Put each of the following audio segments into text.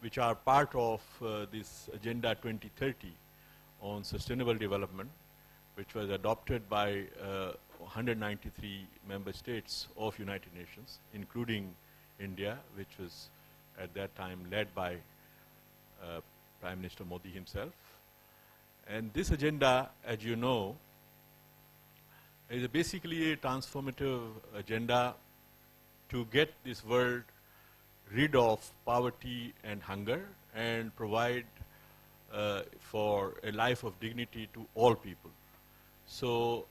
which are part of this Agenda 2030 on Sustainable Development, which was adopted by 193 member states of United Nations, including India, which was at that time led by Prime Minister Modi himself. And this agenda, as you know, is basically a transformative agenda to get this world rid of poverty and hunger and provide for a life of dignity to all people. So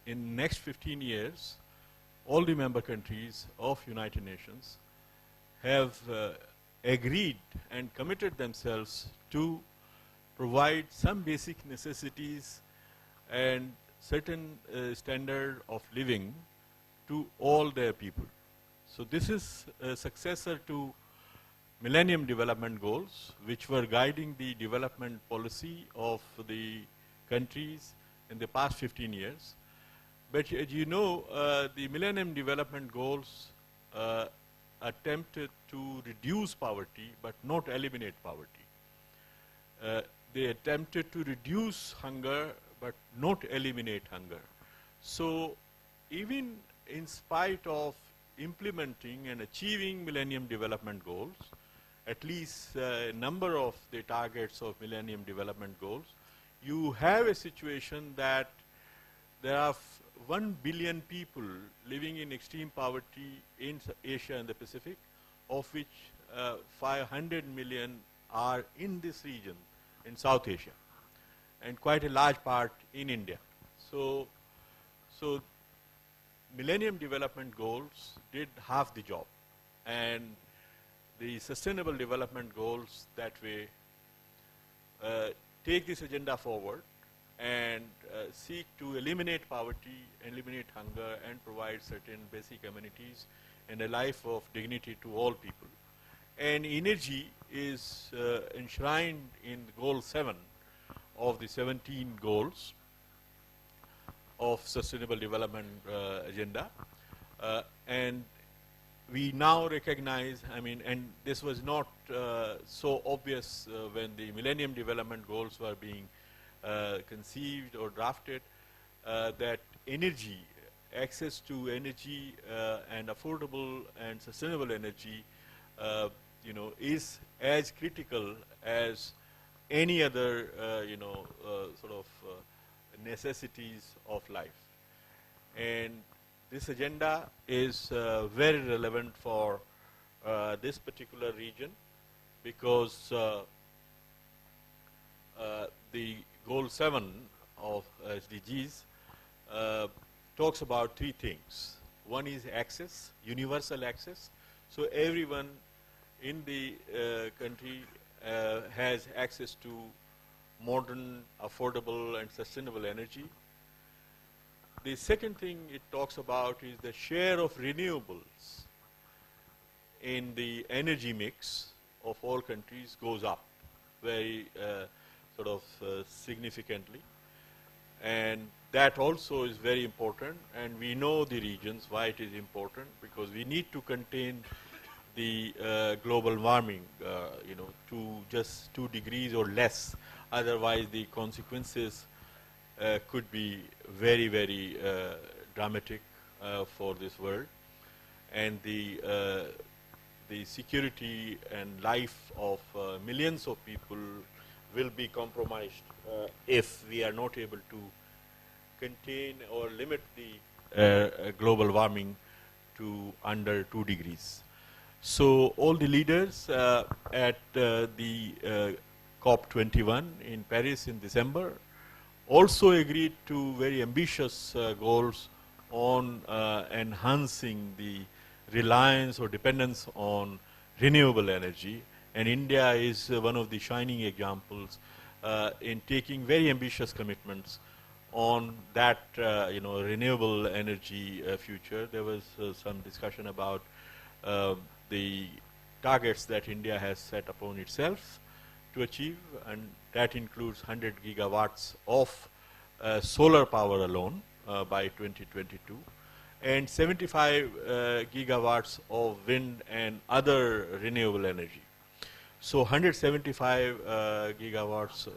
in next 15 years, all the member countries of United Nations have agreed and committed themselves to provide some basic necessities and certain standard of living to all their people. So this is a successor to Millennium Development Goals, which were guiding the development policy of the countries in the past 15 years. But as you know, the Millennium Development Goals attempted to reduce poverty but not eliminate poverty. They attempted to reduce hunger but not eliminate hunger. So even in spite of implementing and achieving Millennium Development Goals, at least a number of the targets of Millennium Development Goals, you have a situation that there are 1 billion people living in extreme poverty in Asia and the Pacific, of which 500 million are in this region in South Asia, and quite a large part in India. So Millennium Development Goals did half the job, and the Sustainable Development Goals that way take this agenda forward and seek to eliminate poverty, eliminate hunger, and provide certain basic amenities and a life of dignity to all people. And energy is enshrined in Goal 7 of the 17 goals of Sustainable Development Agenda. And we now recognize, and this was not so obvious when the Millennium Development Goals were being conceived or drafted, that energy, access to energy and affordable and sustainable energy, is as critical as any other, necessities of life. And this agenda is very relevant for this particular region because the Goal 7 of SDGs talks about 3 things. One is access, universal access. So everyone in the country has access to modern, affordable, and sustainable energy. The second thing it talks about is the share of renewables in the energy mix of all countries goes up very significantly. And that also is very important, and we know the regions why it is important, because we need to contain the global warming, to just 2 degrees or less. Otherwise, the consequences could be very, very dramatic for this world, and the security and life of millions of people will be compromised if we are not able to contain or limit the global warming to under 2 degrees. So all the leaders at the COP21 in Paris in December also agreed to very ambitious goals on enhancing the reliance or dependence on renewable energy. And India is one of the shining examples in taking very ambitious commitments on that renewable energy future. There was some discussion about the targets that India has set upon itself to achieve, and that includes 100 gigawatts of solar power alone by 2022, and 75 gigawatts of wind and other renewable energy. So 175 gigawatts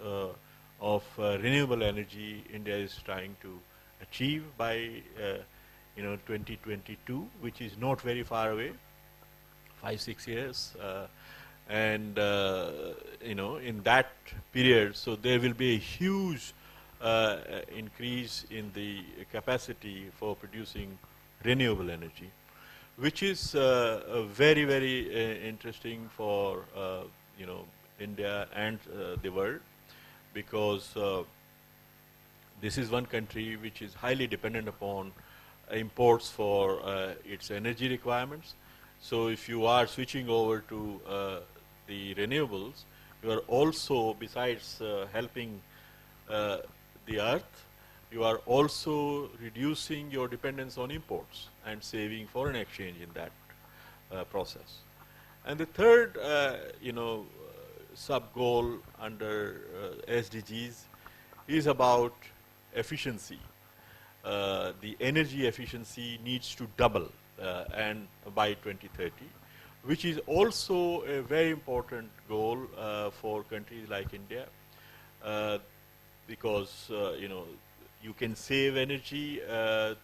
of renewable energy India is trying to achieve by 2022, which is not very far away, 5-6 years. And in that period, so there will be a huge increase in the capacity for producing renewable energy, which is very, very interesting for India and the world, because this is one country which is highly dependent upon imports for its energy requirements. So if you are switching over to the renewables, you are also, besides helping the earth, you are also reducing your dependence on imports and saving foreign exchange in that process. And the third, sub-goal under SDGs is about efficiency. The energy efficiency needs to double and by 2030, which is also a very important goal for countries like India, because you can save energy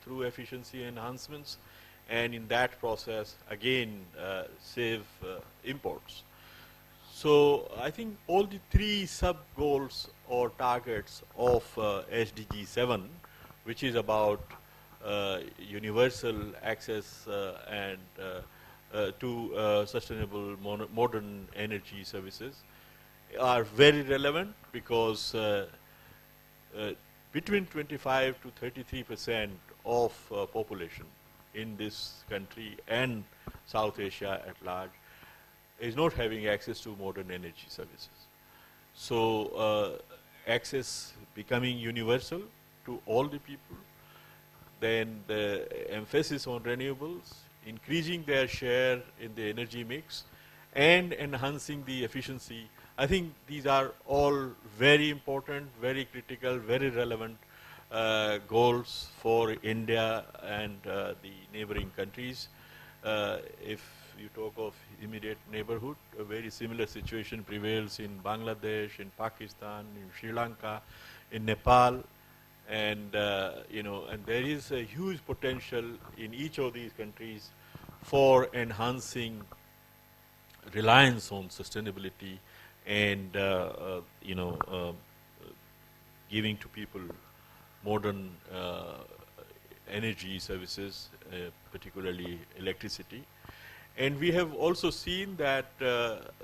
through efficiency enhancements, and in that process again save imports. So I think all the three sub-goals or targets of SDG 7, which is about universal access and to sustainable modern energy services, are very relevant, because between 25 to 33% of population in this country and South Asia at large is not having access to modern energy services. So access becoming universal to all the people, then the emphasis on renewables, increasing their share in the energy mix, and enhancing the efficiency. I think these are all very important, very critical, very relevant goals for India and the neighboring countries. If you talk of immediate neighborhood, a very similar situation prevails in Bangladesh, in Pakistan, in Sri Lanka, in Nepal, and and there is a huge potential in each of these countries for enhancing reliance on sustainability and giving to people modern energy services, particularly electricity. And we have also seen that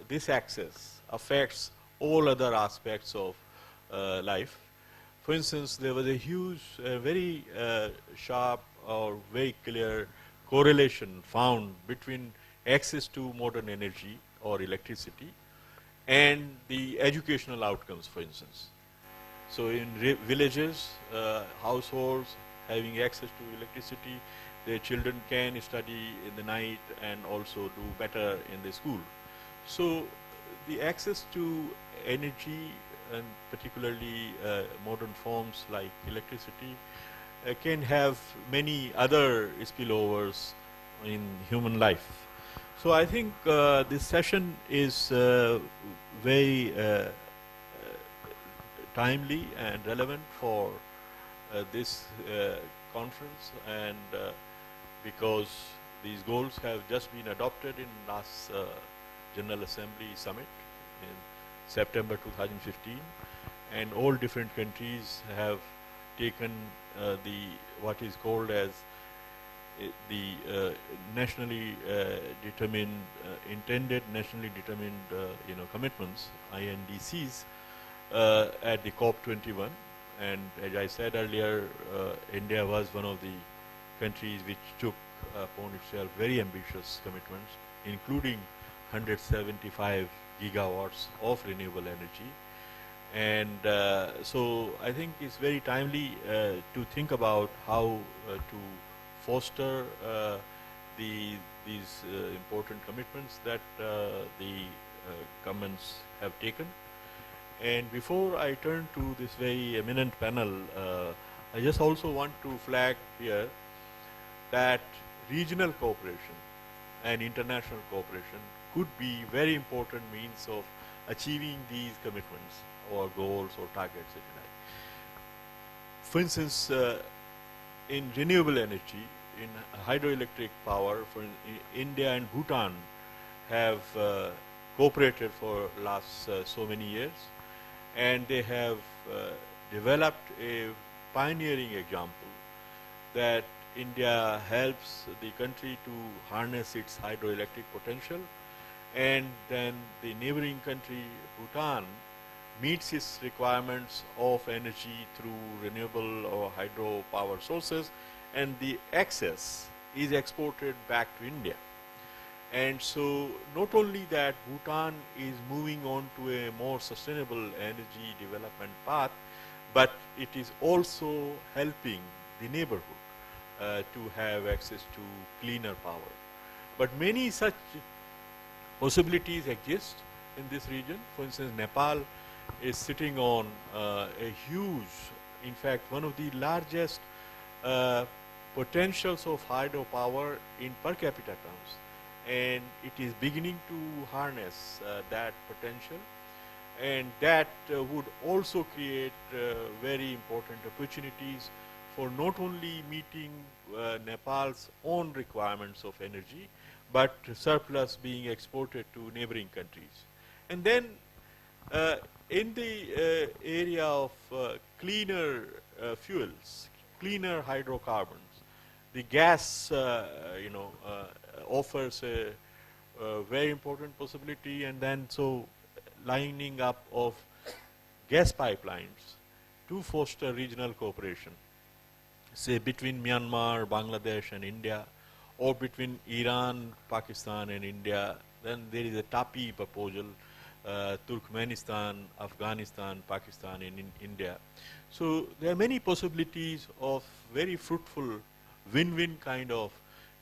this access affects all other aspects of life. For instance, there was a huge, very sharp or very clear correlation found between access to modern energy or electricity and the educational outcomes, for instance. So in villages, households having access to electricity, their children can study in the night and also do better in the school. So the access to energy, and particularly modern forms like electricity, can have many other spillovers in human life. So I think this session is very timely and relevant for this conference, and because these goals have just been adopted in last General Assembly Summit in September 2015, and all different countries have taken what is called as the nationally determined, intended nationally determined commitments, INDCs, at the COP21. And as I said earlier, India was one of the countries which took upon itself very ambitious commitments, including 175 gigawatts of renewable energy. And so I think it's very timely to think about how to foster these important commitments that the governments have taken. And before I turn to this very eminent panel, I just also want to flag here that regional cooperation and international cooperation could be very important means of achieving these commitments or goals or targets, if you like. For instance, in renewable energy, in hydroelectric power, India and Bhutan have cooperated for last so many years, and they have developed a pioneering example that India helps the country to harness its hydroelectric potential, and then the neighboring country, Bhutan, meets its requirements of energy through renewable or hydropower sources, and the excess is exported back to India. And so not only that Bhutan is moving on to a more sustainable energy development path, but it is also helping the neighborhood to have access to cleaner power. But many such possibilities exist in this region. For instance, Nepal is sitting on a huge, in fact, one of the largest potentials of hydropower in per capita terms, and it is beginning to harness that potential, and that would also create very important opportunities for not only meeting Nepal's own requirements of energy, but surplus being exported to neighboring countries. And then in the area of cleaner fuels, cleaner hydrocarbons, the gas offers a very important possibility, and then so lining up of gas pipelines to foster regional cooperation, say between Myanmar, Bangladesh and India, or between Iran, Pakistan and India. Then there is a TAPI proposal, Turkmenistan, Afghanistan, Pakistan and in India. So there are many possibilities of very fruitful win-win kind of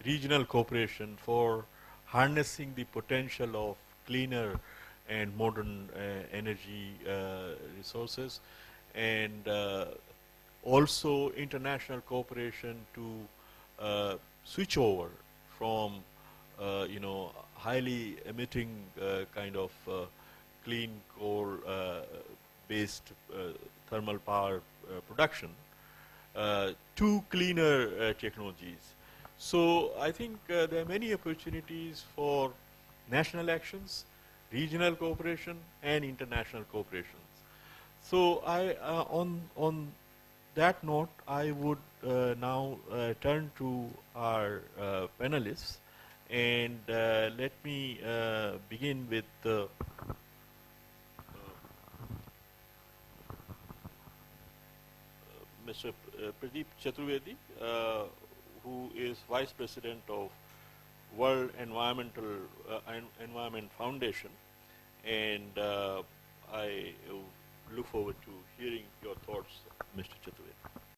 regional cooperation for harnessing the potential of cleaner and modern energy resources, and also international cooperation to switch over from highly emitting kind of clean coal based thermal power production to cleaner technologies. So I think there are many opportunities for national actions, regional cooperation and international cooperations. So I on that note, I would now turn to our panelists, and let me begin with Mr. Pradeep Chaturvedi, who is Vice President of World Environment Foundation, and I look forward to hearing your thoughts, Mr. Chaturvedi.